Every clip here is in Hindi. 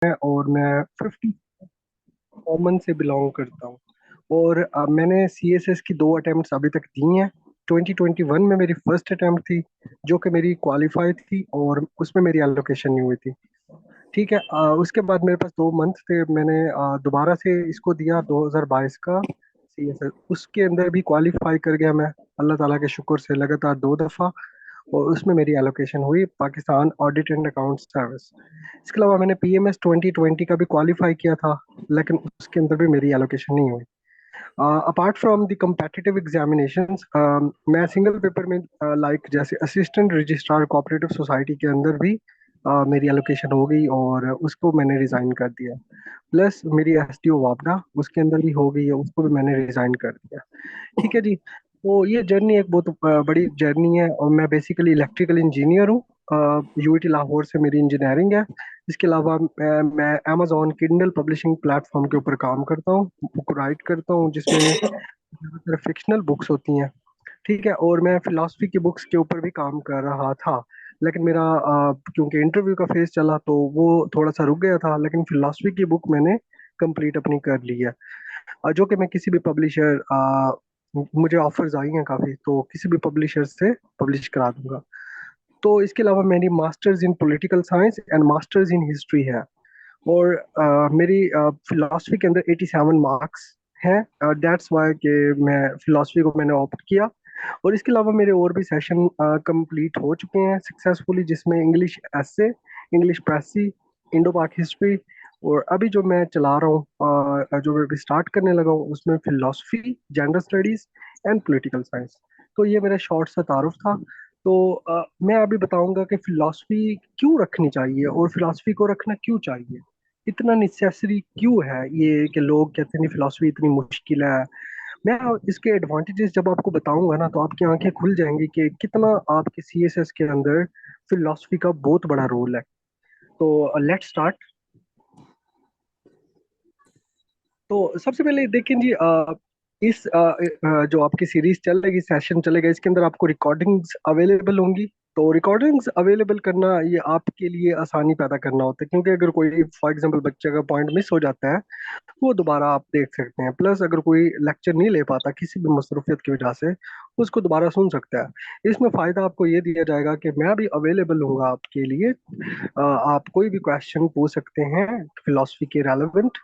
है और मैं 50 कॉमन से बिलोंग करता हूँ। और मैंने सीएसएस की 2 अटेम्प्ट्स अभी तक दी हैं। 2021 में मेरी फर्स्ट अटेम्प्ट थी, जो कि मेरी क्वालिफाई थी और उसमें मेरी एलोकेशन नहीं हुई थी। ठीक है। उसके बाद मेरे पास 2 मंथ थे, मैंने दोबारा से इसको दिया 2022 का सीएसएस। उसके अंदर भी क्वालिफाई कर गया मैं, अल्लाह ताला के शुक्र से, लगातार 2 दफ़ा। और उसमें मेरी एलोकेशन हुई Pakistan audit and account service. इसके अलावा मैंने पीएमएस 2020 का भी क्वालिफाई किया था, लेकिन उसके अंदर भी मेरी एलोकेशन नहीं हुई। Apart from the competitive examinations, मैं सिंगल पेपर में लाइक जैसे असिस्टेंट रजिस्ट्रार कोऑपरेटिव सोसाइटी के अंदर भी मेरी एलोकेशन हो गई और उसको मैंने रिजाइन कर दिया। प्लस मेरी एसटीओ वापडा उसके अंदर भी हो गई है, उसको भी मैंने रिजाइन कर दिया। ठीक है जी। तो ये जर्नी एक बहुत बड़ी जर्नी है और मैं बेसिकली इलेक्ट्रिकल इंजीनियर हूँ। यूआईटी लाहौर से मेरी इंजीनियरिंग है। इसके अलावा मैं अमेजॉन किंडल पब्लिशिंग प्लेटफॉर्म के ऊपर काम करता हूँ, बुक राइट करता हूँ, जिसमें ज़्यादातर फिक्शनल बुक्स होती हैं। ठीक है। और मैं फिलोसफी की बुक्स के ऊपर भी काम कर रहा था, लेकिन मेरा क्योंकि इंटरव्यू का फेज चला तो वो थोड़ा सा रुक गया था, लेकिन फिलोसफी की बुक मैंने कंप्लीट अपनी कर ली है। जो कि मैं किसी भी पब्लिशर, मुझे ऑफर्स आई हैं काफ़ी, तो किसी भी पब्लिशर से पब्लिश करा दूंगा। तो इसके अलावा मेरी masters in political science and masters in history है। और मेरी फिलोसफी के अंदर 87 मार्क्स हैं। दैट्स वाई कि मैं फिलोसफी को मैंने ऑप्ट किया। और इसके अलावा मेरे और भी सेशन कंप्लीट हो चुके हैं सक्सेसफुली, जिसमें इंग्लिश एसे, इंग्लिश प्रेसी, इंडो पाक हिस्ट्री, और अभी जो मैं चला रहा हूँ, जो मैं अभी स्टार्ट करने लगा हूँ, उसमें philosophy, gender studies and political science. तो ये मेरा शॉर्ट सा तारुफ था। तो मैं अभी बताऊंगा कि फिलॉसफी क्यों रखनी चाहिए और फिलॉसफी को रखना क्यों चाहिए, इतना नेसेसरी क्यों है ये कि लोग कहते हैं फिलॉसफी इतनी मुश्किल है। मैं इसके एडवांटेजेस जब आपको बताऊंगा ना, तो आपकी आंखें खुल जाएंगी कि कितना आपके सीएसएस के अंदर फिलॉसफी का बहुत बड़ा रोल है। तो लेट्स स्टार्ट। तो सबसे पहले देखें जी, इस जो आपकी सीरीज चलेगी, सेशन चलेगा, इसके अंदर आपको रिकॉर्डिंग्स अवेलेबल होंगी। तो रिकॉर्डिंग्स अवेलेबल करना ये आपके लिए आसानी पैदा करना होता है, क्योंकि अगर कोई फॉर एग्जांपल बच्चे का पॉइंट मिस हो जाता है, वो दोबारा आप देख सकते हैं। प्लस अगर कोई लेक्चर नहीं ले पाता किसी भी मसरूफियत की वजह से, उसको दोबारा सुन सकता है। इसमें फ़ायदा आपको ये दिया जाएगा कि मैं भी अवेलेबल हूँगा आपके लिए। आप कोई भी क्वेश्चन पूछ सकते हैं फिलोसफी के रेलेवेंट,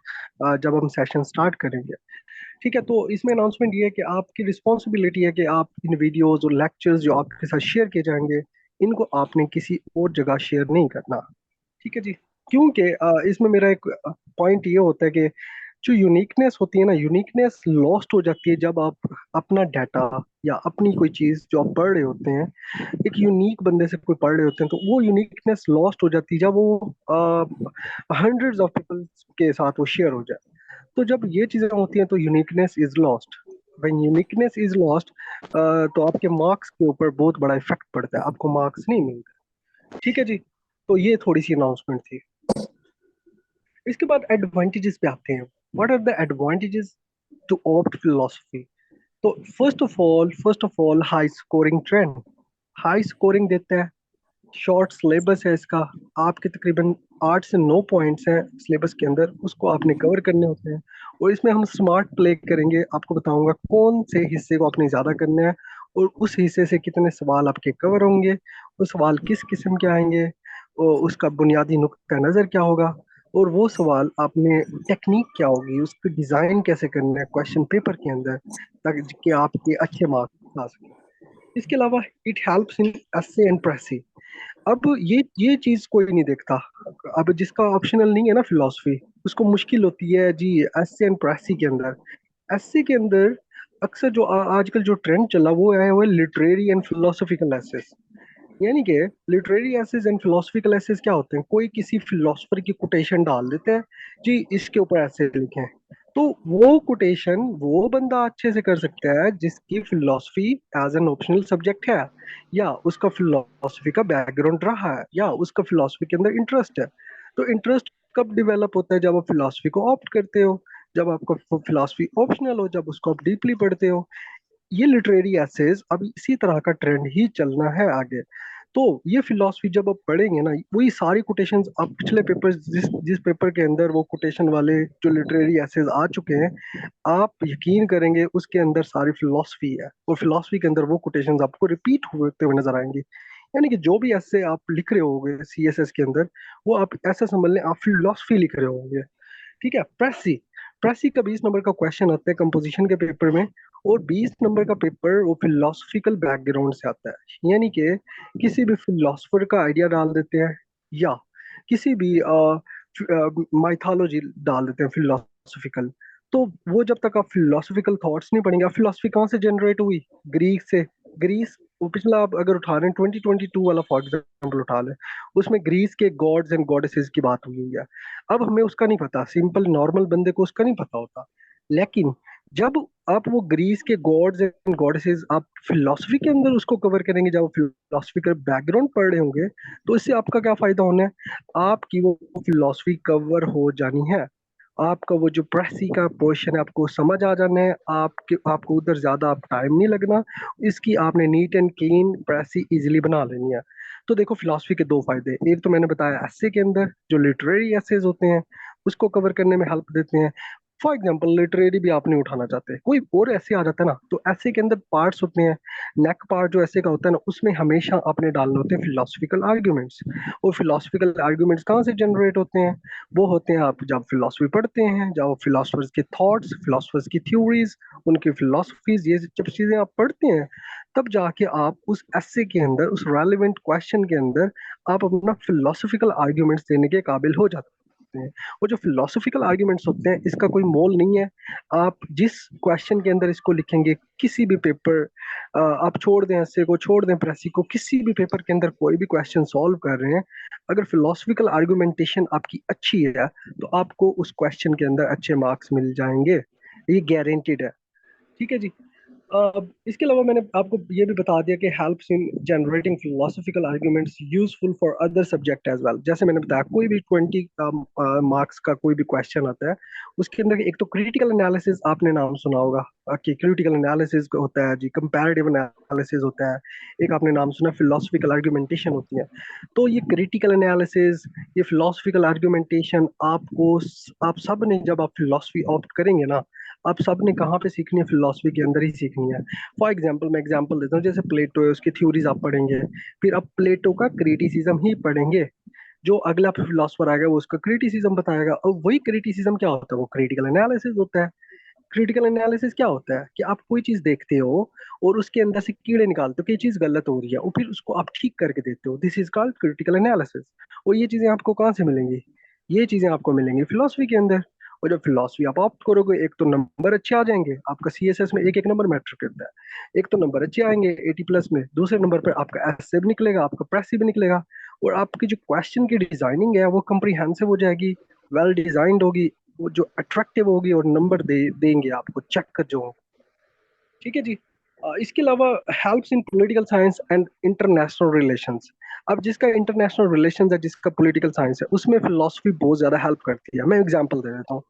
जब हम सेशन स्टार्ट करेंगे। ठीक है। तो इसमें अनाउंसमेंट ये है कि आपकी रिस्पॉन्सिबिलिटी है कि आप इन वीडियोज और लेक्चर्स जो आपके साथ शेयर किए जाएंगे, इनको आपने किसी और जगह शेयर नहीं करना। ठीक है जी। क्योंकि इसमें मेरा एक पॉइंट ये होता है कि जो यूनिकनेस होती है ना, यूनिकनेस लॉस्ट हो जाती है जब आप अपना डाटा या अपनी कोई चीज जो आप पढ़ रहे होते हैं, एक यूनिक बंदे से कोई पढ़ रहे होते हैं, तो वो यूनिकनेस लॉस्ट हो जाती है जब वो हंड्रेड्स ऑफ पीपल के साथ वो शेयर हो जाए। तो जब ये चीजें होती हैं तो uniqueness is lost. When uniqueness is lost, तो आपके मार्क्स के ऊपर बहुत बड़ा इफेक्ट पड़ता है, आपको मार्क्स नहीं मिलते। ठीक है जी। तो ये थोड़ी सी अनाउंसमेंट थी। इसके बाद एडवांटेजेस पे आते हैं। What are the advantages to opt philosophy? तो first of all high scoring trend, high scoring देता है। शॉर्ट सिलेबस है इसका। आपके तकरीबन 8 से 9 पॉइंट्स हैं सिलेबस के अंदर, उसको आपने कवर करने होते हैं। और इसमें हम स्मार्ट प्ले करेंगे, आपको बताऊंगा कौन से हिस्से को आपने ज़्यादा करना है और उस हिस्से से कितने सवाल आपके कवर होंगे, वो सवाल किस किस्म के आएंगे, और उसका बुनियादी नुक्ता नज़र क्या होगा, और वो सवाल आपने टेक्निक क्या होगी, उसकी डिज़ाइन कैसे करना है क्वेश्चन पेपर के अंदर, ताकि कि आपके अच्छे मार्क्स आ सके। इसके अलावा it helps in essay and precis. अब ये चीज कोई नहीं देखता। अब जिसका ऑप्शनल नहीं है ना फिलॉसफी, उसको मुश्किल होती है जी एसए एंड प्रेसी के अंदर। एसए के अंदर अक्सर जो आजकल जो ट्रेंड चला वो है, वो लिटरेरी एंड फिलोसफिकल एसेस। यानी कि literary essays and philosophical essays क्या होते हैं, कोई किसी फिलोसफर की कोटेशन डाल देते हैं जी, इसके ऊपर ऐसे लिखें। तो वो कोटेशन वो बंदा अच्छे से कर सकता है जिसकी philosophy as an optional subject है, या उसका फिलोसफी का बैकग्राउंड रहा है, या उसका फिलोसफी के अंदर इंटरेस्ट है। तो इंटरेस्ट कब डिवेलप होता है? जब आप फिलोसफी को ऑप्ट करते हो, जब आपका फिलोसफी ऑप्शनल हो, जब उसको आप डीपली पढ़ते हो। ये लिटरेरी एसेज अब इसी तरह का ट्रेंड ही चलना है आगे। तो ये फिलॉसफी जब आप पढ़ेंगे ना, वही सारी कोटेशंस आप पिछले पेपर, जिस जिस पेपर के अंदर वो कोटेशन वाले जो लिटरेरी एसेज आ चुके हैं, आप यकीन करेंगे उसके अंदर सारी फिलॉसफी है, और फिलॉसफी के अंदर वो कोटेशंस आपको रिपीट होते हुए नजर आएंगी। यानी कि जो भी ऐसे आप लिख रहे होगे सीएसएस के अंदर, वो आप ऐसा समझ लें आप फिलॉसफी लिख रहे होंगे। ठीक है। प्रेसी, प्रेसी का 20 नंबर का क्वेश्चन आता है कंपोजिशन के पेपर में, और 20 नंबर का पेपर वो फिलोसफिकल बैकग्राउंड से आता है। यानी कि किसी भी फिलोसफर का आइडिया डाल देते हैं, या किसी भी माइथोलॉजी डाल देते हैं फिलोसफिकल। तो वो जब तक आप फिलोसफिकल थॉट्स नहीं पढ़ेंगे, आप फिलोसफी कहाँ से जनरेट हुई? ग्रीक से। ग्रीस, वो पिछला आप अगर उठा रहे हैं 2022 वाला फॉर एग्जाम्पल उठा लें, उसमें ग्रीस के गॉड्स एंड गॉडेसेस की बात हुई है। अब हमें उसका नहीं पता, सिंपल नॉर्मल बंदे को उसका नहीं पता होता। लेकिन जब आप वो ग्रीस के गॉड्स एंड गॉडेसेस आप फिलोसफी के अंदर उसको कवर करेंगे, जब आप फिलोसफी का बैकग्राउंड पढ़ रहे होंगे, तो इससे आपका क्या फायदा होना है? आपकी वो फिलोसफी कवर हो जानी है, आपका वो जो प्रेसी का पोर्शन है आपको समझ आ जाना है, आपको उधर ज्यादा आप टाइम नहीं लगना, इसकी आपने नीट एंड क्लीन प्रेसी इजीली बना लेनी है। तो देखो फिलोसफी के दो फायदे, एक तो मैंने बताया एसे के अंदर जो लिटरेरी एसेज होते हैं उसको कवर करने में हेल्प देते हैं। फॉर एग्जाम्पल लिटरेरी भी आप नहीं उठाना चाहते, कोई और ऐसे आ जाता है ना, तो ऐसे के अंदर पार्ट्स होते हैं, नेक पार्ट जो ऐसे का होता है ना, उसमें हमेशा आपने डालने होते हैं फिलोसफिकल आर्ग्यूमेंट्स। और फिलोसफिकल आर्ग्यूमेंट्स कहाँ से जनरेट होते हैं? वो होते हैं आप जब फिलोसफी पढ़ते हैं, जब फिलोसफर्स के थॉट्स, फिलोसफर्स की थ्योरीज, उनकी फिलोसफीज, ये जब चीजें आप पढ़ते हैं, तब जाके आप उस एस्से के अंदर, उस रेलिवेंट क्वेश्चन के अंदर आप अपना फिलोसफिकल आर्ग्यूमेंट्स देने के काबिल हो जाते हैं। और जो फिलोसफिकल आर्ग्यूमेंट्स होते हैं इसका कोई मोल नहीं है। आप जिस क्वेश्चन के अंदर इसको लिखेंगे, किसी भी पेपर, आप छोड़ दें एस्से को, छोड़ दें प्रेसी को, किसी भी पेपर के अंदर कोई भी क्वेश्चन सॉल्व कर रहे हैं, अगर फिलोसफिकल आर्गुमेंटेशन आपकी अच्छी है, तो आपको उस क्वेश्चन के अंदर अच्छे मार्क्स मिल जाएंगे, ये गारंटेड है। ठीक है जी। इसके अलावा मैंने आपको ये भी बता दिया कि helps in generating philosophical arguments useful for other subject as well. जैसे मैंने बताया कोई भी 20 मार्क्स का कोई भी क्वेश्चन आता है, उसके अंदर एक तो क्रिटिकल एनालिसिस आपने नाम सुना होगा, कि क्रिटिकल एनालिसिस होता है जी, कंपैरेटिव एनालिसिस होता है, एक आपने नाम सुना फिलोसफिकल आर्ग्यूमेंटेशन होती है। तो ये क्रिटिकल एनालिसिस, ये फिलोसफिकल आर्ग्यूमेंटेशन आपको, आप सब ने जब आप फिलोसफी ऑप्ट करेंगे ना, आप सब ने कहाँ पे सीखनी है? फिलोसफी के अंदर ही सीखनी है। फॉर एग्जाम्पल मैं एग्जाम्पल देता हूँ, जैसे प्लेटो है, उसकी थ्योरीज आप पढ़ेंगे, फिर आप प्लेटो का क्रिटिसिज्म ही पढ़ेंगे, जो अगला फिलोसफर आएगा वो उसका क्रिटिसिज्म बताएगा, और वही क्रिटिसिज्म क्या होता है? वो क्रिटिकल एनालिसिस होता है। क्रिटिकल एनालिसिस क्या होता है? कि आप कोई चीज देखते हो और उसके अंदर से कीड़े निकालते हो कि ये चीज गलत हो रही है, और फिर उसको आप ठीक करके देते हो, this is called critical analysis. और ये चीजें आपको कहाँ से मिलेंगी? ये चीजें आपको मिलेंगी फिलोसफी के अंदर। और जब फिलोसफी आप ऑप्ट करोगे, एक तो नंबर अच्छे आ जाएंगे, आपका सीएसएस में एक एक नंबर मैटर करता है, एक तो नंबर अच्छे आएंगे 80+ में, दूसरे नंबर पर आपका एसे भी निकलेगा, आपका प्रेसी भी निकलेगा, और आपकी जो क्वेश्चन की डिजाइनिंग है वो कम्प्रीहेंसिव हो जाएगी, वेल डिजाइंड होगी, वो जो अट्रैक्टिव होगी, और नंबर देंगे आपको चेक कर जो। ठीक है जी। इसके अलावा helps in political science and international relations. अब जिसका इंटरनेशनल रिलेशंस है, जिसका पॉलिटिकल साइंस है, उसमें फिलोसफी बहुत ज्यादा हेल्प करती है। मैं एग्जांपल दे देता हूँ।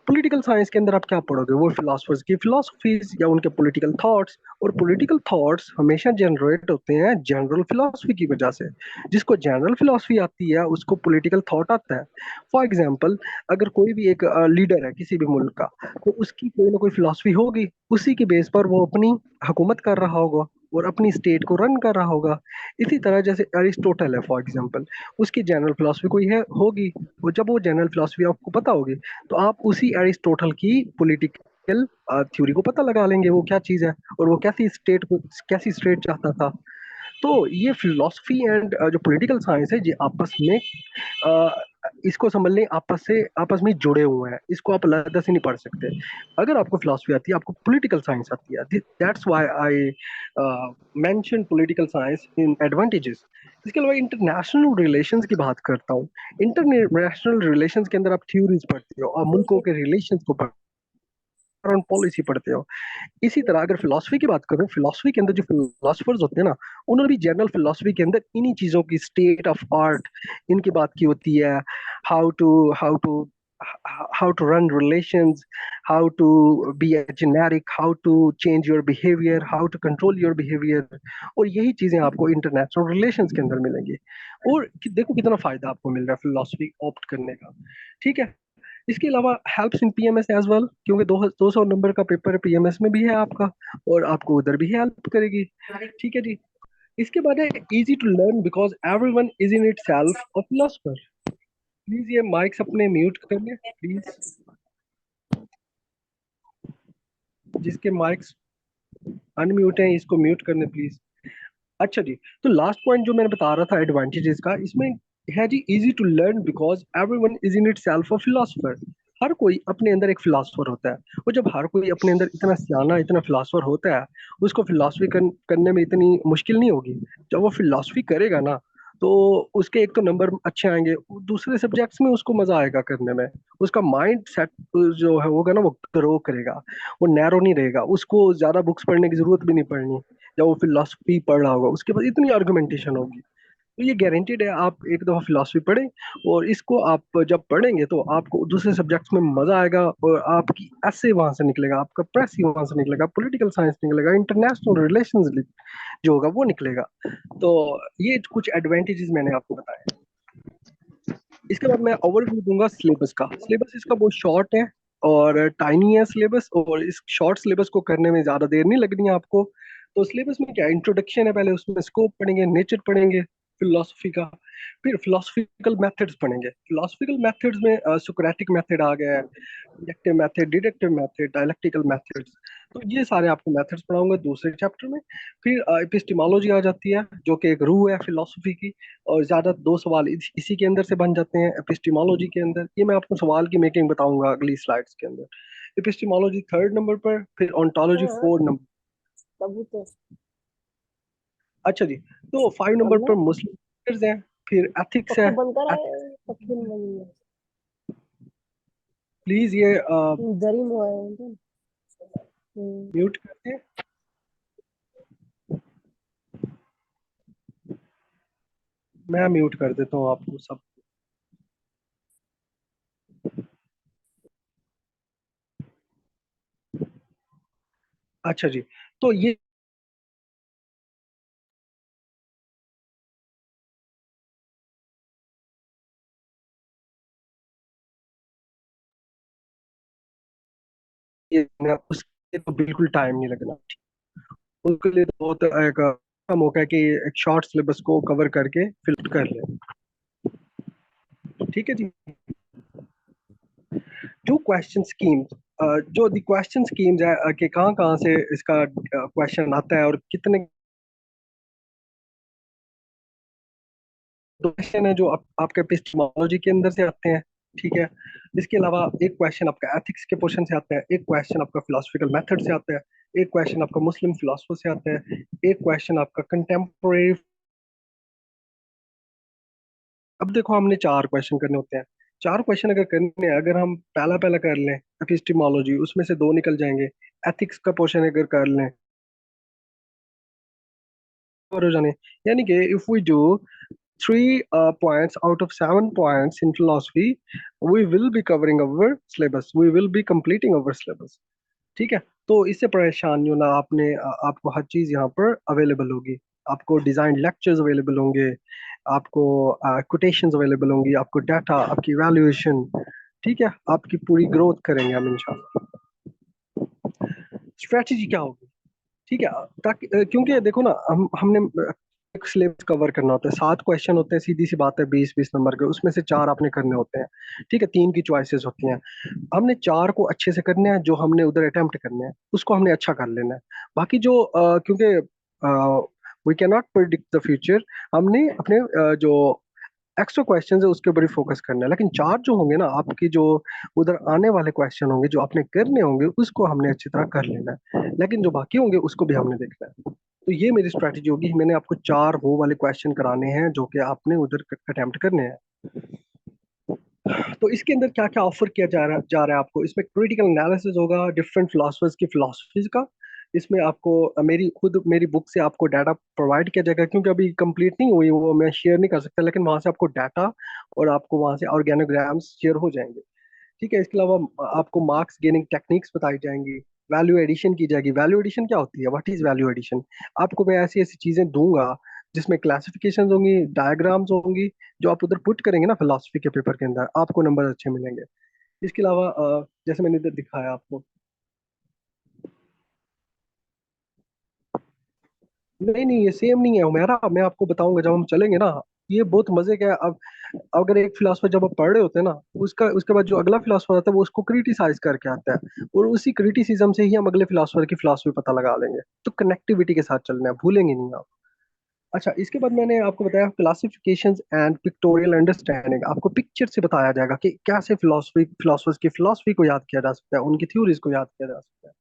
पॉलिटिकल साइंस के अंदर आप क्या पढ़ोगे? वो फिलोसफर्स की फिलोसफीज या उनके पॉलिटिकल थॉट्स, और पॉलिटिकल थॉट्स हमेशा जनरेट होते हैं जनरल फिलोसफी की वजह से। जिसको जनरल फिलोसफी आती है उसको पॉलिटिकल थॉट आता है। फॉर एग्जाम्पल, अगर कोई भी एक लीडर है किसी भी मुल्क का, तो उसकी कोई ना कोई फिलोसफी होगी, उसी के बेस पर वो अपनी हुकूमत कर रहा होगा और अपनी स्टेट को रन कर रहा होगा। इसी तरह जैसे अरिस्टोटल है फॉर एग्जांपल, उसकी जनरल फिलोसफी कोई है होगी, वो जब वो जनरल फिलोसफी आपको पता होगी, तो आप उसी अरिस्टोटल की पॉलिटिकल थ्योरी को पता लगा लेंगे, वो क्या चीज़ है और वो कैसी स्टेट चाहता था। तो ये फिलोसफी एंड जो पॉलिटिकल साइंस है, ये आपस में इसको समझ लें, आपस में जुड़े हुए हैं, इसको आप अलग से नहीं पढ़ सकते। अगर आपको फिलोसफी आती है, आपको पॉलिटिकल साइंस आती है, that's why I mention political science in advantages. इसके अलावा इंटरनेशनल रिलेशंस की बात करता हूँ। इंटरनेशनल रिलेशंस के अंदर आप थ्योरीज पढ़ते हो और मुल्कों के रिलेशंस को फॉरेन पॉलिसी पढ़ते हो। इसी तरह अगर फिलोसफी की बात करूं, फिलोसफी के अंदर जो फिलोसफर्स होते हैं ना, उन्होंने भी जनरल फिलोसफी के अंदर इन्हीं चीजों की, स्टेट ऑफ आर्ट, इनकी बात की होती है। How to how to run relations, how to be a generic, how to change your behavior, how to control your behavior। और यही चीजें आपको इंटरनेशनल रिलेशंस के अंदर मिलेंगी। और देखो कितना फायदा आपको मिल रहा है फिलोसफी ऑप्ट करने का। ठीक है। इसके अलावा helps in PMS as well, क्योंकि 200 नंबर का पेपर पीएमएस में भी है आपका, और आपको उधर भी हेल्प करेगी। ठीक है जी। इसके बाद है easy to learn because everyone is in it self a philosopher. Please ये माइक्स अपने म्यूट कर लें प्लीज, जिसके माइक्स अनम्यूट हैं इसको म्यूट करने प्लीज। अच्छा जी। तो लास्ट पॉइंट जो मैंने बता रहा था एडवांटेजेस का, इसमें है जी easy to learn because everyone is in it self a philosopher. हर कोई अपने अंदर एक फिलोसफर होता है। और जब हर कोई अपने अंदर इतना सियाना, इतना फिलोसफर होता है, उसको फिलोसफी करने में इतनी मुश्किल नहीं होगी। जब वो फिलोसफी करेगा ना, तो उसके एक तो नंबर अच्छे आएंगे, दूसरे सब्जेक्ट्स में उसको मजा आएगा करने में। उसका माइंड सेट जो है होगा ना, वो ग्रो करेगा, वो नैरो नहीं रहेगा, उसको ज्यादा बुक्स पढ़ने की जरूरत भी नहीं पड़नी। जब वो फिलोसफी पढ़ रहा होगा उसके बाद इतनी आर्गुमेंटेशन होगी। तो ये गारंटेड है, आप एक दफा फिलोसफी पढ़ें, और इसको आप जब पढ़ेंगे तो आपको दूसरे सब्जेक्ट्स में मजा आएगा, और आपकी ऐसे वहां से निकलेगा, आपका प्रेस ही वहां से निकलेगा, पॉलिटिकल साइंस निकलेगा, इंटरनेशनल रिलेशंस जो होगा वो निकलेगा। तो ये कुछ एडवांटेजेस मैंने आपको बताए। इसके बाद मैं ओवरव्यू दूंगा सिलेबस का। सिलेबस इसका बहुत शॉर्ट है और टाइनी है सिलेबस, और इस शॉर्ट सिलेबस को करने में ज्यादा देर नहीं लगनी है आपको। तो सिलेबस में क्या इंट्रोडक्शन है, पहले उसमें स्कोप पढ़ेंगे, नेचर पढ़ेंगे फिलोसफी का, फिर फिलोसफिकल मेथड्स पढ़ेंगे। फिलोसफिकल मेथड्स में सुक्रेटिक मेथड आ गया है, inductive method, deductive method, dialectical methods. तो ये सारे आपको मेथड्स पढ़ाऊंगा दूसरे चैप्टर में। फिर एपिस्टेमोलॉजी आ जाती है, जो कि एक रूह है फिलोसफी की, और ज्यादा दो सवाल इसी के अंदर से बन जाते हैं एपिस्टेमोलॉजी के अंदर। ये मैं आपको सवाल की मेकिंग बताऊंगा अगली स्लाइड्स के अंदर। एपिस्टेमोलॉजी थर्ड नंबर पर, फिर ओंटोलॉजी हाँ फोर नंबर। कबूतर अच्छा जी। तो 5 नंबर बोलना पर मुस्लिम हैं, फिर एथिक्स है। पक्का बंद करा है पक्की बंद है। प्लीज ये दरी में है हम्म, म्यूट कर दें। मैं म्यूट कर देता हूँ आपको सब। अच्छा जी। तो ये उसके तो बिल्कुल टाइम नहीं लगना। उसके लिए तो बहुत एक मौका है कि एक शॉर्ट सिलेबस को कवर करके फिल कर ले। ठीक है जी। जो क्वेश्चन स्कीम्स, जो दी क्वेश्चन स्कीम्स है कि कहाँ कहाँ से इसका क्वेश्चन आता है और कितने क्वेश्चन है जो आपके एपिस्टेमोलॉजी के अंदर से आते हैं। ठीक है। इसके अलावा एक क्वेश्चन आपका एथिक्स के पोर्शन से आता है, एक क्वेश्चन आपका फिलोसफिकल मेथड से आता है, एक क्वेश्चन आपका मुस्लिम फिलोसफर से आता है, एक क्वेश्चन आपका कंटेम्पोरेरी। अब देखो हमने 4 क्वेश्चन करने होते हैं। 4 क्वेश्चन अगर करने हैं, अगर हम पहला पहला कर लें एपिस्टेमोलॉजी, उसमें से 2 निकल जाएंगे। एथिक्स का पोर्शन अगर कर लें और हो जाने, यानी कि if we do 3 points out of 7 points in philosophy, we will be covering our syllabus, we will be completing our syllabus। ठीक है। तो इससे परेशान नहीं होना आपने, आपको हर चीज यहाँ पर अवेलेबल होगी। आपको डिजाइन लेक्चर्स अवेलेबल होंगे, आपको कोटेशंस अवेलेबल होंगी, आपको डाटा, आपकी इवैल्यूएशन। ठीक है। आपकी पूरी ग्रोथ करेंगे हम इंशाल्लाह। स्ट्रेटजी क्या होगी? ठीक है। ताकि क्योंकि देखो ना, हमने एक सिलेबस कवर करना होता है, 7 क्वेश्चन होते हैं, सीधी सी बात है, 20-20 नंबर के, उसमें से 4 आपने करने होते हैं। ठीक है। 3 की चॉइसेस होती हैं। हमने 4 को अच्छे से करने हैं, जो हमने उधर अटेम्प्ट करने हैं उसको हमने अच्छा कर लेना है। बाकी जो क्योंकि we can not predict the future, हमने अपने जो एक्स्ट्रा क्वेश्चन है उसके ऊपर ही फोकस करना है। लेकिन 4 जो होंगे ना आपकी, जो उधर आने वाले क्वेश्चन होंगे जो आपने करने होंगे, उसको हमने अच्छी तरह कर लेना है। लेकिन जो बाकी होंगे उसको भी हमने देखना है। तो ये मेरी स्ट्रैटेजी होगी। मैंने आपको 4 वो वाले क्वेश्चन कराने हैं जो कि आपने उधर अटेम्प्ट करने हैं। तो इसके अंदर क्या क्या ऑफर किया जा रहा है आपको, इसमें क्रिटिकल एनालिसिस होगा डिफरेंट फिलोसफर्स की फिलोसफीज का। इसमें आपको मेरी बुक से आपको डाटा प्रोवाइड किया जाएगा, क्योंकि अभी कंप्लीट नहीं हुई, वो मैं शेयर नहीं कर सकता, लेकिन वहां से आपको डाटा और आपको वहां से ऑर्गेनोग्राम्स शेयर हो जाएंगे। ठीक है, इसके अलावा आपको मार्क्स गेनिंग टेक्निक्स बताई जाएंगी, वैल्यू एडिशन की जाएगी। वैल्यू एडिशन क्या होती है, व्हाट इज वैल्यू एडिशन? आपको मैं ऐसी ऐसी चीजें दूंगा जिसमें क्लासिफिकेशन होंगी, डायग्राम्स होंगी, जो आप उधर पुट करेंगे ना फिलोसफी के पेपर के अंदर, आपको नंबर अच्छे मिलेंगे। इसके अलावा जैसे मैंने इधर दिखाया आपको, नहीं नहीं ये सेम नहीं है हुमेरा, मैं आपको बताऊंगा जब हम चलेंगे ना। ये बहुत मजे का है। अब अगर एक फिलोसफर जब आप पढ़ रहे होते हैं ना, उसका उसके बाद जो अगला फिलोसफर आता है वो उसको क्रिटिसाइज करके आता है, और उसी क्रिटिसिज्म से ही हम अगले फिलोसफर की फिलोसफी पता लगा लेंगे। तो कनेक्टिविटी के साथ चलना है, भूलेंगे नहीं आप। अच्छा, इसके बाद मैंने आपको बताया क्लासिफिकेशंस एंड पिक्टोरियल अंडरस्टैंडिंग। आपको पिक्चर से बताया जाएगा कि कैसे फिलोसफर्स की फिलोसफी को याद किया जा सकता है, उनकी थ्योरीज को याद किया जा सकता है।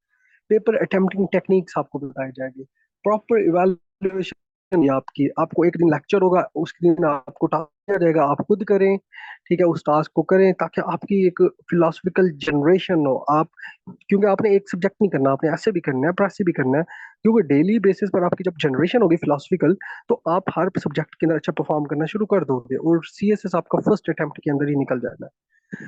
पेपर अटेम्प्टिंग टेक्निक्स आपको बताई जाएगी। प्रॉपर इवैल्यूएशन या आपकी, आपको एक दिन लेक्चर होगा, उसके दिन आपको टास्क दिया जाएगा, आप खुद करें। ठीक है, उस टास्क को करें ताकि आपकी एक फिलोसफिकल जनरेशन हो। आप, क्योंकि आपने एक सब्जेक्ट नहीं करना, आपने ऐसे भी करना है, प्रेस भी करना है। क्योंकि डेली बेसिस पर आपकी जब जनरेशन होगी फिलोसफिकल, तो आप हर सब्जेक्ट के अंदर अच्छा परफॉर्म करना शुरू कर दोगे, और सीएसएस आपका फर्स्ट अटेम्प्ट के अंदर ही निकल जाएगा।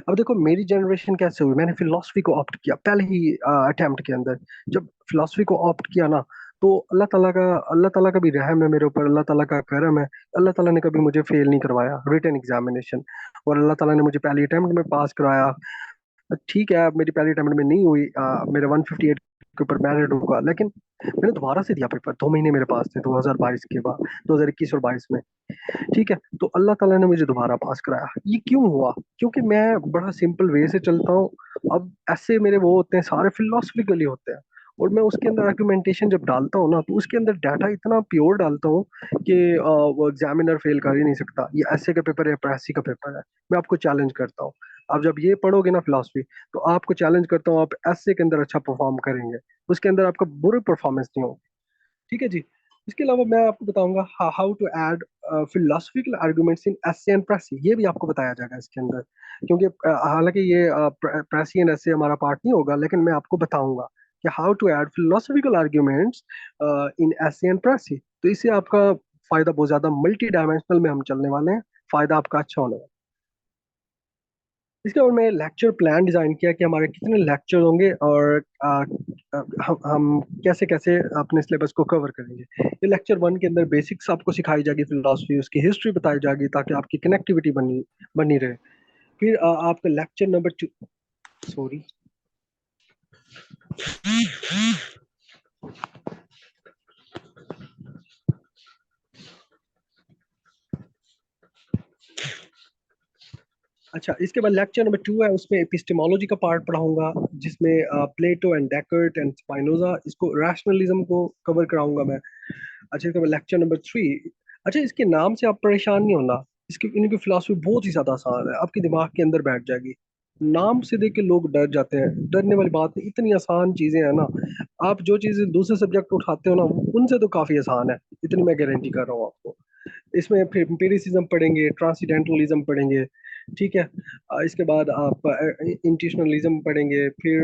अब देखो मेरी जनरेशन कैसे हुई, मैंने फिलोसफी को ऑप्ट किया पहले ही अटेम्प्ट के अंदर। जब फिलोसफी को ऑप्ट किया ना, तो अल्लाह ताला का भी रहम है मेरे ऊपर, अल्लाह ताला का करम है। अल्लाह ताला ने कभी मुझे फेल नहीं करवाया रिटन एग्जामिनेशन, और अल्लाह ताला ने मुझे पहली अटेम्प्ट में पास करवाया। ठीक है, मेरी पहली अटेम्प्ट में नहीं हुई, मेरे 158 के ऊपर मेरिट होगा, लेकिन मैंने दोबारा से दिया पेपर, 2 महीने मेरे पास थे 2022 के बाद, 2021 और 22 में। ठीक है, तो अल्लाह ताला ने मुझे दोबारा पास कराया। ये क्यों हुआ? क्योंकि मैं बड़ा सिंपल वे से चलता हूँ। अब ऐसे मेरे वो होते हैं, सारे फिलोसफिकली होते हैं, और मैं उसके अंदर आर्गुमेंटेशन जब डालता हूँ ना, तो उसके अंदर डाटा इतना प्योर डालता हूँ कि वो एग्जामिनर फेल कर ही नहीं सकता। ये ऐसे का पेपर है, प्रेसी का पेपर है, मैं आपको चैलेंज करता हूँ। आप जब ये पढ़ोगे ना फिलोसफी, तो आपको चैलेंज करता हूँ, आप ऐसे के अंदर अच्छा परफॉर्म करेंगे, उसके अंदर आपका बुरी परफॉर्मेंस नहीं होगी। ठीक है जी। इसके अलावा मैं आपको बताऊंगा how to add philosophical arguments in essay and precis, ये भी आपको बताया जाएगा इसके अंदर। क्योंकि हालांकि ये प्रेसी एंड एसे हमारा पार्ट नहीं होगा, लेकिन मैं आपको बताऊंगा कि how to add philosophical arguments in essay and precis. तो इससे आपका फायदा बहुत ज्यादा मल्टी डायमेंशनल में हम चलने वाले हैं, फायदा आपका अच्छा होने वाला है। इसके बाद मैं लेक्चर प्लान डिजाइन किया कि हमारे कितने लेक्चर होंगे, और हम कैसे कैसे अपने सिलेबस को कवर करेंगे। ये लेक्चर 1 के अंदर बेसिक्स आपको सिखाई जाएगी फिलोसफी, उसकी हिस्ट्री बताई जाएगी ताकि आपकी कनेक्टिविटी बनी बनी रहे। फिर आपका लेक्चर नंबर 2, सॉरी, अच्छा, इसके बाद लेक्चर नंबर 2 है, उसमें एपिस्टेमोलॉजी का पार्ट पढ़ाऊंगा, जिसमें प्लेटो एंड डेकर्ट एंड स्पाइनोजा, इसको रैशनलिज्म को कवर कराऊंगा मैं। अच्छा, इसके बाद लेक्चर नंबर 3। अच्छा, इसके नाम से आप परेशान नहीं होना, इसकी इनकी फिलोसफी बहुत ही ज्यादा आसान है, आपके दिमाग के अंदर बैठ जाएगी। नाम से देख के लोग डर जाते हैं, डरने वाली बात नहीं, इतनी आसान चीजें हैं ना। आप जो चीजें दूसरे सब्जेक्ट उठाते हो ना, उनसे तो काफी आसान है, इतनी मैं गारंटी कर रहा हूँ आपको। इसमें फिर एम्पिरिसिज्म पढ़ेंगे, ट्रांसेंडेंटलिज्म पढ़ेंगे। ठीक है, इसके बाद आप इंट्यूशनलिज्म पढ़ेंगे। फिर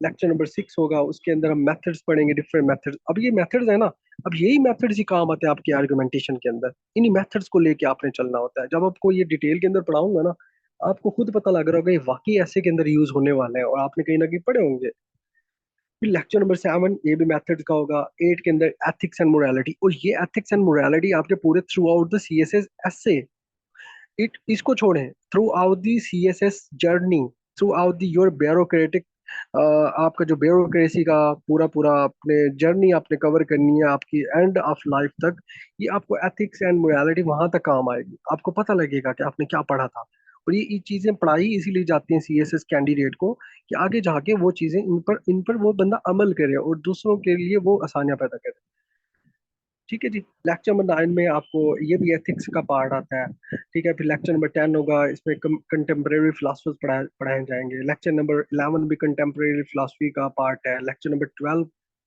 लेक्चर नंबर 6 होगा, उसके अंदर हम मेथड्स पढ़ेंगे, डिफरेंट मेथड्स। अब ये मेथड्स है ना, अब यही मेथड्स ही काम आते हैं आपके आर्गुमेंटेशन के अंदर। इन्हीं मेथड्स को लेके आपने चलना होता है। जब आपको ये डिटेल के अंदर पढ़ाऊंगा ना, आपको खुद पता लग रहा होगा ये वाकई ऐसे के अंदर यूज होने वाला है, और आपने कहीं ना कहीं पढ़े होंगे। फिर लेक्चर नंबर 7, ये भी मेथड्स का होगा। 8 के अंदर एथिक्स एंड मोरालिटी, और ये एथिक्स एंड मोरालिटी आपके पूरे through out the CSS essay, it इसको छोड़ें, through out the CSS journey, through out the your bureaucratic, आपका जो ब्यूरोक्रेसी का पूरा पूरा अपने जर्नी आपने कवर करनी है आपकी एंड ऑफ लाइफ तक। ये आपको एथिक्स एंड मोरालिटी वहां तक काम आएगी, आपको पता लगेगा कि आपने क्या पढ़ा था। और ये चीजें पढ़ाई इसीलिए जाती हैं सीएसएस कैंडिडेट को, कि आगे जाके वो चीजें इन पर वो बंदा अमल करे और दूसरों के लिए वो आसानियां पैदा करे। ठीक है जी। लेक्चर नंबर 9 में आपको ये भी एथिक्स का पार्ट आता है। ठीक है, फिर लेक्चर नंबर 10 होगा, इसमें कंटेम्प्रेरी फिलोसफर्स पढ़ाए जाएंगे। लेक्चर नंबर 11 भी कंटेम्प्रेरी फिलोसफी का पार्ट है। लेक्चर नंबर 12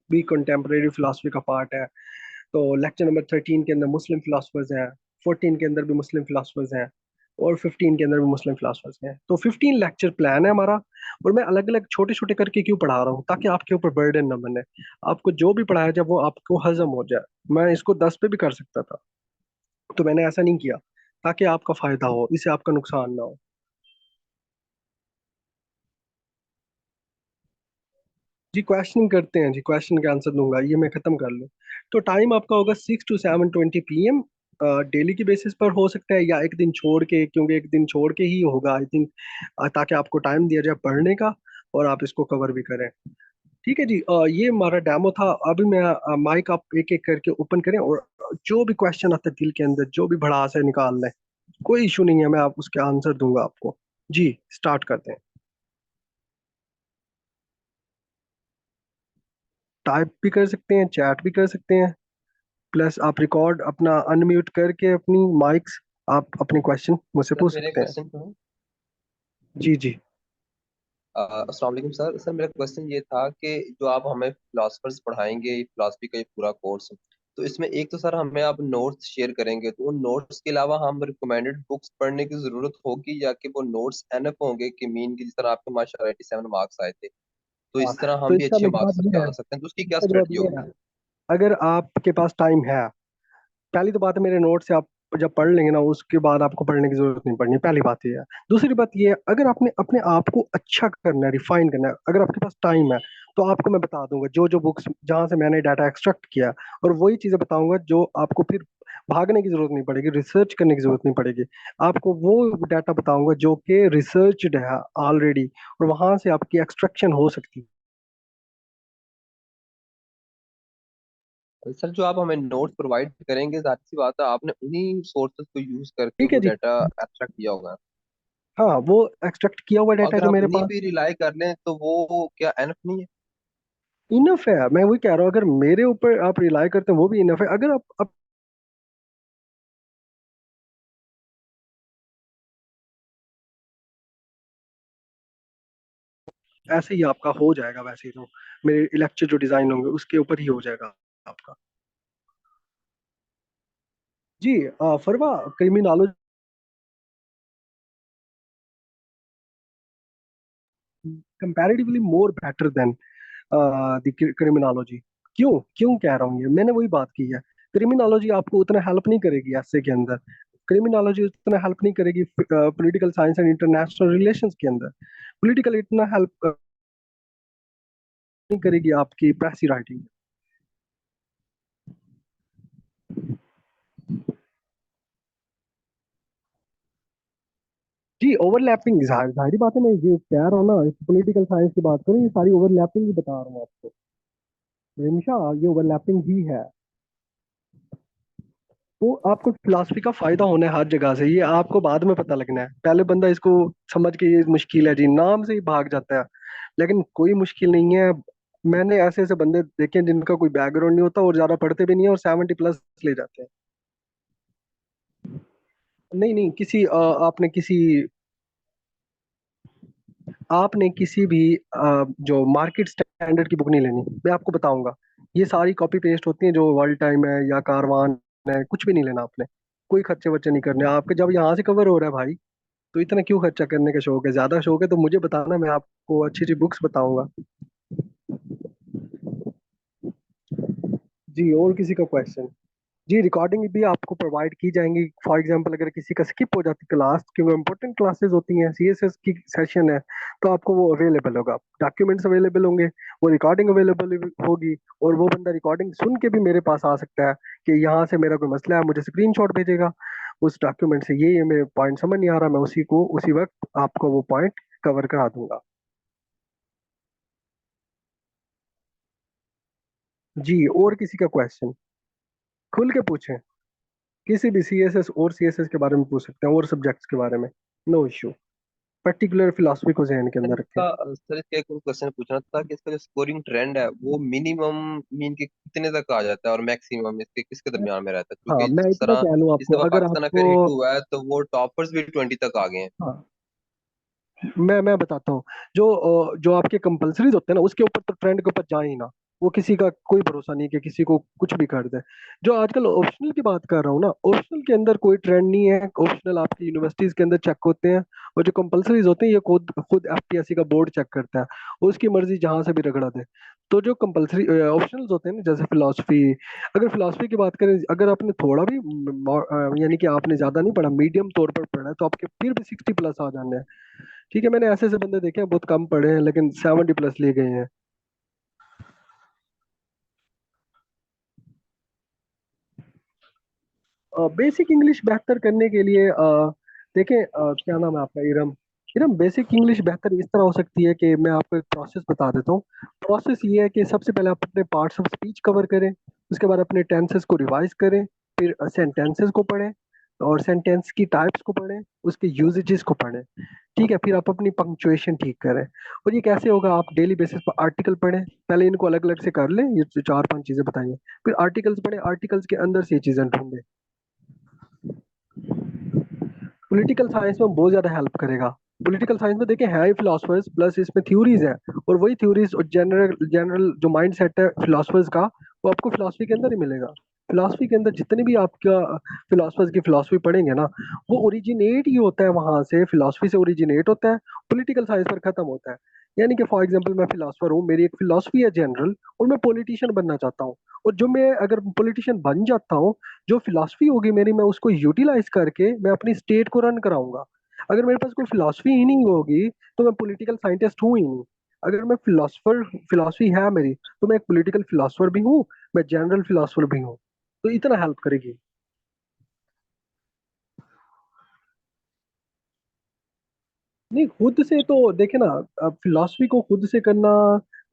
भी कंटेम्प्रेरी फिलोसफी का पार्ट है। तो लेक्चर नंबर 13 के अंदर मुस्लिम फिलोसफर्स हैं, 14 के अंदर भी मुस्लिम फिलोसफर्स हैं, और 15 के अंदर भी मुस्लिम फिलोसफर्स हैं। तो 15 लेक्चर प्लान है हमारा। और मैं अलग अलग छोटे छोटे करके क्यों पढ़ा रहा हूँ, ताकि आपके ऊपर बर्डन ना बने, आपको जो भी पढ़ाया जाए वो आपको हजम हो जाए। मैं इसको 10 पे भी कर सकता था, तो मैंने ऐसा नहीं किया, ताकि आपका फायदा हो, इससे आपका नुकसान ना हो। जी क्वेश्चन करते हैं जी, क्वेश्चन का आंसर दूंगा, ये मैं खत्म कर लूँ। तो टाइम आपका होगा 6 to 7:20 PM। डेली की बेसिस पर हो सकता है या एक दिन छोड़ के, क्योंकि एक दिन छोड़ के ही होगा आई थिंक, ताकि आपको टाइम दिया जाए पढ़ने का और आप इसको कवर भी करें। ठीक है जी, ये हमारा डेमो था। अभी मैं माइक आप एक एक करके ओपन करें और जो भी क्वेश्चन आता है दिल के अंदर, जो भी भड़ास है निकाल लें। कोई इशू नहीं है, मैं आप उसके आंसर दूंगा आपको। जी स्टार्ट करते हैं। टाइप भी कर सकते हैं, चैट भी कर सकते हैं, प्लस आप रिकॉर्ड अपना अनम्यूट करके अपनी माइक्स, आप अपने क्वेश्चन मुझसे सर पूछ मेरा सकते हैं। क्वेश्चन तो है। जी जी। अस्सलाम वालेकुम सर। सर मेरा क्वेश्चन ये था कि जो आप हमें फिलोसफर्स पढ़ाएंगे, फिलोसफी का ये पूरा कोर्स, तो इसमें एक तो सर हमें आप नोट्स शेयर करेंगे, तो उन नोट्स के अलावा हम रिकमेंडेड बुक्स पढ़ने की जरूरत होगी, या कि वो नोट्स एनफ होंगे कि मीन की, जिस तरह आपके माशाल्लाह 87 मार्क्स आए थे, तो हाँ, इस तरह तो हम भी इसका अच्छे जवाब मार्क्स ये लेके है, आ सकते हैं, तो उसकी क्या इसका जवाब स्ट्रेटजी ये होगी? है, अगर आपके पास टाइम है, पहली तो बात है मेरे नोट से आप जब पढ़ लेंगे ना, उसके बाद आपको पढ़ने की जरूरत नहीं पड़नी, पहली बात ये है। दूसरी बात ये है, अगर आपने अपने आप को अच्छा करना है, रिफाइन करना है, अगर आपके पास टाइम है, तो आपको मैं बता दूंगा जो जो बुक्स जहां से मैंने डाटा एक्सट्रैक्ट किया, और वही चीजें बताऊंगा जो आपको फिर भागने की जरूरत नहीं पड़ेगी, रिसर्च करने की जरूरत नहीं पड़ेगी। आपको वो डाटा बताऊंगा जो कि रिसर्च्ड है ऑलरेडी, और वहां से आपकी एक्सट्रैक्शन हो सकती है। सर जो आप हमें नोट्स प्रोवाइड करेंगे, जाहिर सी बात है आपने उन्हीं सोर्सेज को यूज करके ठीक है वो जी। डाटा एक्सट्रैक्ट किया होगा। हाँ, वो एक्सट्रैक्ट किया हुआ डाटा है अगर जो हम मेरे उन्हीं पास, पे रिलाई कर लें तो वो क्या एनफ नहीं है? इनफ है। मैं वही कह रहा हूँ, अगर मेरे ऊपर आप रिलाई करते हैं वो भी इनफ है। अगर आप ऐसे ही आपका हो जाएगा, वैसे ही तो मेरे लेक्चर जो डिजाइन होंगे उसके ऊपर ही हो जाएगा आपका। जी Farwa, criminology comparatively more better than the criminology. क्यों क्यों कह रहा हूँ ये, मैंने वही बात की है। क्रिमिनोलॉजी आपको उतना हेल्प नहीं करेगी ऐसे के अंदर, क्रिमिनोलॉजी उतना हेल्प नहीं करेगी political science and international relations के अंदर, पॉलिटिकल इतना हेल्प नहीं करेगी आपकी प्रेसी राइटिंग। जी ओवरलैपिंग, जाहिर बात है, मैं ये कह रहा हूँ ना, पॉलिटिकल साइंस की बात करें, ये सारी ओवरलैपिंग ही बता रहा हूँ आपको, हमेशा ये ओवरलैपिंग ही है। तो आपको फिलॉसफी का फायदा होना है हर जगह से, ये आपको बाद में पता लगना है। पहले बंदा इसको समझ के ये मुश्किल है जी, नाम से ही भाग जाता है, लेकिन कोई मुश्किल नहीं है। मैंने ऐसे ऐसे बंदे देखे हैं जिनका कोई बैकग्राउंड नहीं होता और ज्यादा पढ़ते भी नहीं है और 70+ ले जाते हैं। नहीं नहीं, आपने किसी भी जो मार्केट स्टैंडर्ड की बुक नहीं लेनी, मैं आपको बताऊंगा। ये सारी कॉपी पेस्ट होती हैं, जो वर्ल्ड टाइम है या कारवान है, कुछ भी नहीं लेना आपने। कोई खर्चे वर्चे नहीं करने आपके, जब यहाँ से कवर हो रहा है भाई, तो इतना क्यों खर्चा करने का शौक है? ज्यादा शौक है तो मुझे बताना, मैं आपको अच्छी अच्छी बुक्स बताऊंगा। जी और किसी का क्वेश्चन? जी रिकॉर्डिंग भी आपको प्रोवाइड की जाएंगी। फॉर एग्जांपल अगर किसी का स्किप हो जाती क्लास, क्योंकि इंपॉर्टेंट क्लासेस होती हैं, सीएसएस की सेशन है, तो आपको वो अवेलेबल होगा, डॉक्यूमेंट्स अवेलेबल होंगे, वो रिकॉर्डिंग अवेलेबल होगी, और वो बंदा रिकॉर्डिंग सुन के भी मेरे पास आ सकता है कि यहाँ से मेरा कोई मसला है, मुझे स्क्रीनशॉट भेजेगा उस डॉक्यूमेंट से, ये मेरे पॉइंट समझ नहीं आ रहा, मैं उसी को उसी वक्त आपको वो पॉइंट कवर करा दूंगा। जी और किसी का क्वेश्चन? खुल के पूछें, किसी भी सीएसएस और सीएसएस के बारे में पूछ सकते हैं, और सब्जेक्ट्स के बारे में, नो इश्यू। पर्टिकुलर फिलोसफी को जहन के अंदर रखें। सर इसका एक क्वेश्चन पूछना था कि इसका जो स्कोरिंग ट्रेंड है वो मिनिमम मीन के कितने तक आ जाता है, और मैक्सिमम इसके किसके दरमियान में रहता है? हाँ क्योंकि मैं जिस इतना तरह कह लूँ इस आपको, दफा अगर पाकिस्तान आपको, अफेयर हिट हुआ है, तो वो टॉपर्स भी 20 तक आ गए हैं। हाँ मैं बताता हूँ, जो आपके कंपलसरीज होते हैं ना, उसके ऊपर तो ट्रेंड के ऊपर जाए ही ना, वो किसी का कोई भरोसा नहीं कि किसी को कुछ भी कर दे। जो आजकल ऑप्शनल की बात कर रहा हूँ ना, ऑप्शनल के अंदर कोई ट्रेंड नहीं है, ऑप्शनल आपकी यूनिवर्सिटीज के अंदर चेक होते हैं, और जो कंपलसरीज होते हैं ये खुद खुद एफपीएससी का बोर्ड चेक करता है, उसकी मर्जी जहां से भी रगड़ा दे। तो जो कंपलसरी ऑप्शनल्स होते हैं ना, जैसे फिलोसफी, अगर फिलोसफी की बात करें, अगर आपने थोड़ा भी यानी कि आपने ज्यादा नहीं पढ़ा, मीडियम तौर पर पढ़ा है, तो आपके फिर भी 60+ आ जाने हैं। ठीक है, मैंने ऐसे ऐसे बंदे देखे हैं बहुत कम पढ़े हैं लेकिन 70+ ले गए हैं। बेसिक इंग्लिश बेहतर करने के लिए देखें, क्या नाम है आपका, इरम। इरम, बेसिक इंग्लिश बेहतर इस तरह हो सकती है कि मैं आपको एक प्रोसेस बता देता हूँ। प्रोसेस ये है कि सबसे पहले आप अपने पार्ट्स ऑफ स्पीच कवर करें, उसके बाद अपने टेंसेस को रिवाइज करें, फिर सेंटेंसेस को पढ़ें और सेंटेंस की टाइप्स को पढ़ें, उसके यूजेजेस को पढ़ें। ठीक है, फिर आप अपनी पंक्चुएशन ठीक करें। और ये कैसे होगा, आप डेली बेसिस पर आर्टिकल पढ़ें, पहले इनको अलग अलग से कर लें, ये जो चार पांच चीजें बताइए, फिर आर्टिकल्स पढ़ें, आर्टिकल्स के अंदर से ये चीजें ढूंढें। पॉलिटिकल साइंस में बहुत ज्यादा हेल्प करेगा। पॉलिटिकल साइंस में देखिए है ही फिलोसफर्स प्लस इसमें थ्योरीज है, और वही थ्योरीज और जनरल जनरल जो माइंड सेट है फिलोसफर्स का, वो आपको फिलोसफी के अंदर ही मिलेगा। फिलोसफी के अंदर जितने भी आपका फिलोसफर्स की फिलोसफी पढ़ेंगे ना, वो ओरिजिनेट ही होता है वहां से, फिलोसफी से ओरिजिनेट होता है, पॉलिटिकल साइंस पर खत्म होता है। यानी कि फॉर एग्जांपल मैं फिलोसफर हूँ, मेरी एक फिलोसफी है जनरल, और मैं पॉलिटिशियन बनना चाहता हूँ। और जो मैं अगर पॉलिटिशियन बन जाता हूँ, जो फिलॉसफी होगी मेरी, मैं उसको यूटिलाइज करके मैं अपनी स्टेट को रन कराऊंगा। अगर मेरे पास कोई फिलॉसफी ही नहीं होगी, तो मैं पॉलिटिकल साइंटिस्ट हूँ ही नहीं। अगर मैं फिलोसफर फिलॉसफी है मेरी, तो मैं एक पॉलिटिकल फिलोसफर भी हूँ, मैं जनरल फिलोसफर भी हूँ। तो इतना हेल्प करेगी। नहीं, खुद से तो देखे ना, फिलॉसफी को खुद से करना,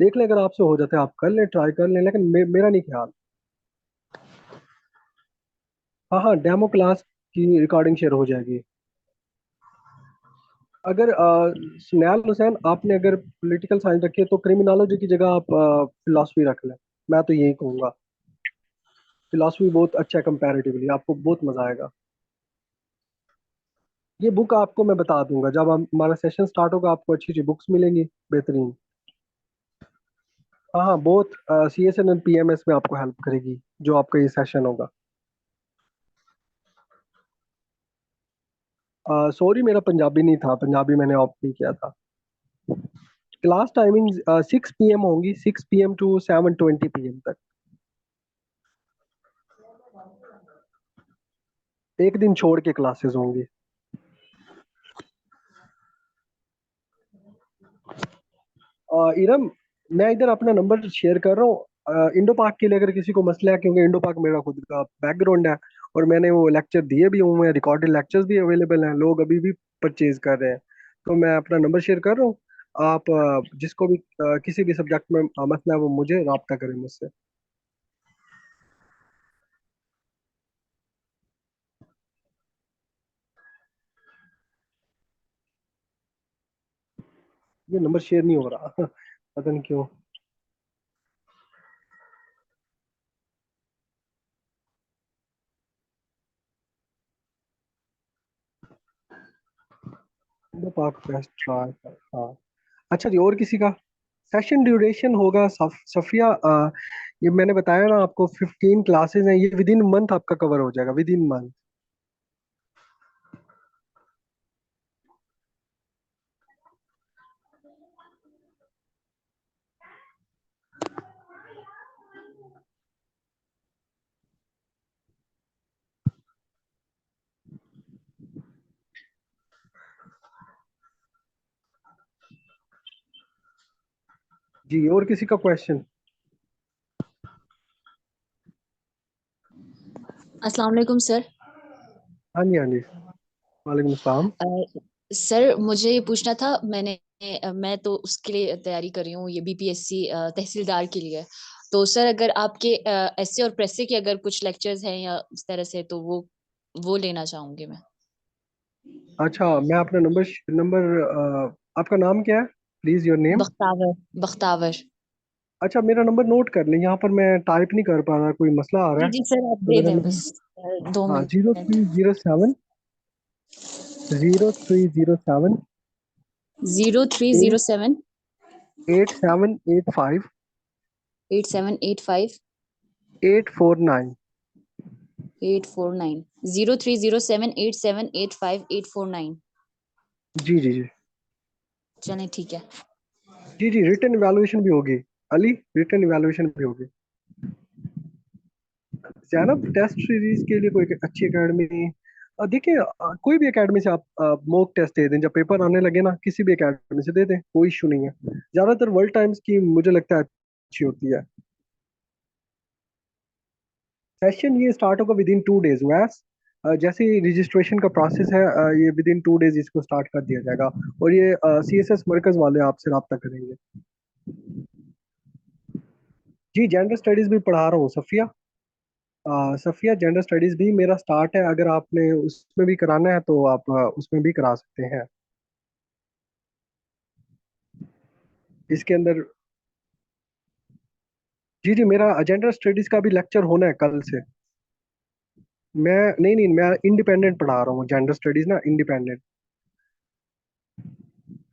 देख ले, अगर आपसे हो जाता है आप कर ले, ट्राई कर ले, लेकिन मेरा नहीं ख्याल। हाँ हाँ, डेमो क्लास की रिकॉर्डिंग शेयर हो जाएगी। अगर स्नेहाल हुसैन, आपने अगर पॉलिटिकल साइंस रखी है, तो क्रिमिनोलॉजी की जगह आप फिलोसफी रख लें। मैं तो यही कहूंगा। फिलोसफी बहुत अच्छा है कंपैरेटिवली, आपको बहुत मजा आएगा। ये बुक आपको मैं बता दूंगा, जब हमारा सेशन स्टार्ट होगा आपको अच्छी अच्छी बुक्स मिलेंगी, बेहतरीन। हाँ हाँ, बहुत CSN एंड PMS में आपको हेल्प करेगी जो आपका ये सेशन होगा। सॉरी, मेरा पंजाबी नहीं था, पंजाबी मैंने ऑप्ट नहीं किया था। क्लास टाइमिंग 6 PM होंगी, 6 PM टू 7:20 PM तक। एक दिन छोड़ के क्लासेस होंगी। इरम, मैं इधर अपना नंबर शेयर कर रहा हूँ इंडो पार्क के लिए, अगर किसी को मसला है, क्योंकि इंडो पार्क मेरा खुद का बैकग्राउंड है, और मैंने वो लेक्चर दिए भी हुए हैं, रिकॉर्डेड लेक्चर्स भी अवेलेबल हैं, लोग अभी भी परचेज कर रहे हैं। तो मैं अपना नंबर शेयर कर रहा हूँ। आप जिसको भी किसी भी सब्जेक्ट में मसला है, वो मुझे रब्ता करें मुझसे। ये नंबर शेयर नहीं हो रहा पता नहीं क्यों। Indo park best try. हाँ। अच्छा जी, और किसी का? सेशन ड्यूरेशन होगा सफिया, ये मैंने बताया ना आपको, 15 क्लासेस हैं, ये विद इन मंथ आपका कवर हो जाएगा, विद इन मंथ। जी, और किसी का क्वेश्चन? अस्सलाम वालेकुम सर। हाँ जी, हाँ जी, वालेकुम सलाम। सर मुझे ये पूछना था, मैं तो उसके लिए तैयारी कर रही हूँ, ये BPSC तहसीलदार के लिए। तो सर अगर आपके ऐसे और प्रेसे के अगर कुछ लेक्चर्स हैं या इस तरह से, तो वो लेना चाहूंगी मैं। अच्छा, मैं अपना नंबर नंबर आपका नाम क्या है, please your name? Bakhtawar. Bakhtawar. अच्छा, मेरा नंबर नोट कर लें, यहाँ पर मैं टाइप नहीं कर पा रहा, कोई मसला आ रहा जी है। जी सर, आप तो दे मेरा दें नंबर, बस 2 हाँ, zero minute. Three zero seven 0307 0307 8785 8785 849। 849। 0307 8785 849। जी जी जी। चलें ठीक है। जी जी, रिटन इवैल्यूएशन भी होगी, अली, रिटन इवैल्यूएशन भी होगी। जैनब, टेस्ट सीरीज के लिए कोई अच्छी एकेडमी? देखिए, कोई भी एकेडमी से आप मॉक टेस्ट दे दें, जब पेपर आने लगे ना, किसी भी एकेडमी से दे दें, कोई इशू नहीं है। ज्यादातर वर्ल्ड टाइम्स की मुझे लगता है अच्छी होती है। सेशन ये स्टार्ट होगा विद इन 2 days, मैथ्स जैसे ही रजिस्ट्रेशन का प्रोसेस है, ये विद इन 2 डेज इसको स्टार्ट कर दिया जाएगा। और ये CSS मरकज वाले आपसे रब्ता करेंगे। जी, जेंडर स्टडीज भी पढ़ा रहा हूँ सफ़िया। सफ़िया, जेंडर स्टडीज भी मेरा स्टार्ट है। अगर आपने उसमें भी कराना है तो आप उसमें भी करा सकते हैं। इसके अंदर जी जी, मेरा जेंडर स्टडीज का भी लेक्चर होना है कल से। मैं नहीं नहीं, मैं इंडिपेंडेंट पढ़ा रहा हूँ जेंडर स्टडीज ना, इंडिपेंडेंट।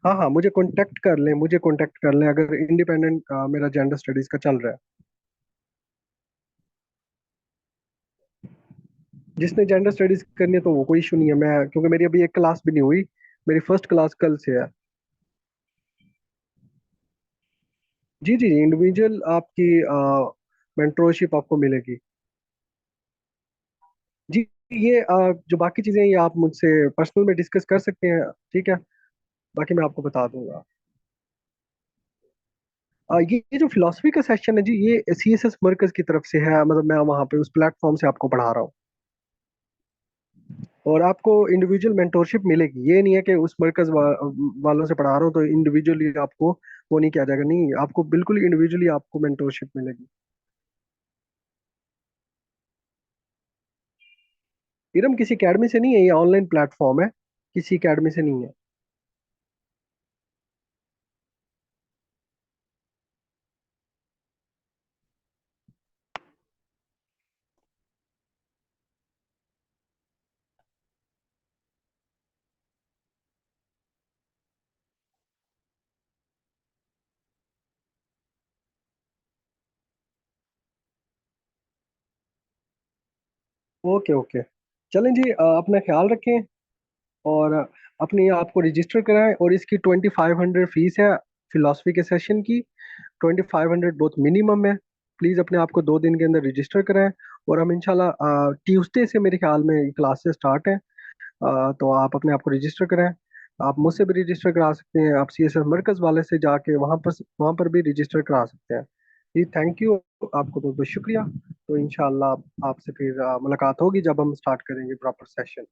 हाँ हाँ, मुझे कांटेक्ट कर लें अगर इंडिपेंडेंट मेरा जेंडर स्टडीज का चल रहा है। जिसने जेंडर स्टडीज करनी है तो वो कोई इशू नहीं है। मैं, क्योंकि मेरी अभी एक क्लास भी नहीं हुई, मेरी फर्स्ट क्लास कल से है। जी जी, इंडिविजुअल आपकी मेंटोरशिप आपको मिलेगी। जी, ये जो बाकी चीजें हैं, ये आप मुझसे पर्सनल में डिस्कस कर सकते हैं, ठीक है। बाकी मैं आपको बता दूंगा। ये जो फिलोसफी का सेक्शन है जी, ये CSS मरकज की तरफ से है। मतलब मैं वहाँ पे उस प्लेटफॉर्म से आपको पढ़ा रहा हूँ। और आपको इंडिविजुअल मेंटोरशिप मिलेगी। ये नहीं है कि उस वालों से पढ़ा रहा हूँ तो इंडिविजुअली आपको वो नहीं किया जाएगा। नहीं, आपको बिल्कुल इंडिविजुअली आपको मेंटोरशिप मिलेगी। इरम किसी एकेडमी से नहीं है, ये ऑनलाइन प्लेटफॉर्म है, किसी एकेडमी से नहीं है। ओके ओके, चलें जी, अपना ख्याल रखें। और अपने आप को रजिस्टर कराएं। और इसकी 2500 फीस है फिलोसफी के सेशन की। 2500 बहुत मिनिमम है। प्लीज़ अपने आप को 2 दिन के अंदर रजिस्टर कराएं। और हम इंशाल्लाह ट्यूसडे से मेरे ख्याल में क्लासेस स्टार्ट हैं। तो आप अपने आप को रजिस्टर कराएं। आप मुझसे भी रजिस्टर करा सकते हैं, आप CSS मरकज वाले से जाके वहाँ पर भी रजिस्टर करा सकते हैं। जी, थैंक यू। आपको बहुत बहुत शुक्रिया। तो इंशाल्लाह आपसे फिर मुलाकात होगी जब हम स्टार्ट करेंगे प्रॉपर सेशन।